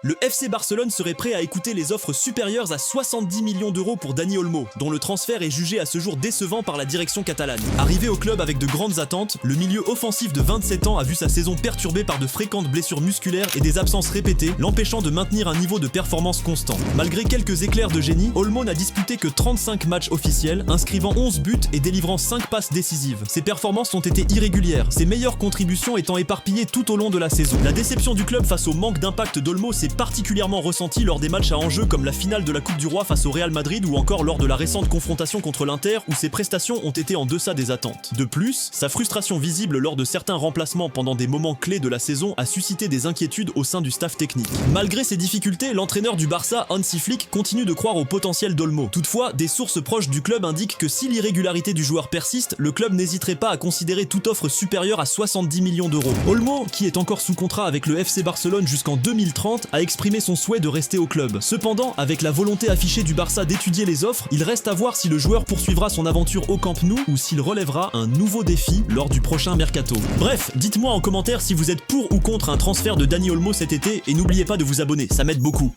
Le FC Barcelone serait prêt à écouter les offres supérieures à 70 millions d'euros pour Dani Olmo, dont le transfert est jugé à ce jour décevant par la direction catalane. Arrivé au club avec de grandes attentes, le milieu offensif de 27 ans a vu sa saison perturbée par de fréquentes blessures musculaires et des absences répétées, l'empêchant de maintenir un niveau de performance constant. Malgré quelques éclairs de génie, Olmo n'a disputé que 35 matchs officiels, inscrivant 11 buts et délivrant 5 passes décisives. Ses performances ont été irrégulières, ses meilleures contributions étant éparpillées tout au long de la saison. La déception du club face au manque d'impact d'Olmo s'est particulièrement ressenti lors des matchs à enjeu comme la finale de la Coupe du Roi face au Real Madrid ou encore lors de la récente confrontation contre l'Inter où ses prestations ont été en deçà des attentes. De plus, sa frustration visible lors de certains remplacements pendant des moments clés de la saison a suscité des inquiétudes au sein du staff technique. Malgré ces difficultés, l'entraîneur du Barça, Hansi Flick, continue de croire au potentiel d'Olmo. Toutefois, des sources proches du club indiquent que si l'irrégularité du joueur persiste, le club n'hésiterait pas à considérer toute offre supérieure à 70 millions d'euros. Olmo, qui est encore sous contrat avec le FC Barcelone jusqu'en 2030, a exprimé son souhait de rester au club. Cependant, avec la volonté affichée du Barça d'étudier les offres, il reste à voir si le joueur poursuivra son aventure au Camp Nou ou s'il relèvera un nouveau défi lors du prochain mercato. Bref, dites-moi en commentaire si vous êtes pour ou contre un transfert de Dani Olmo cet été et n'oubliez pas de vous abonner, ça m'aide beaucoup.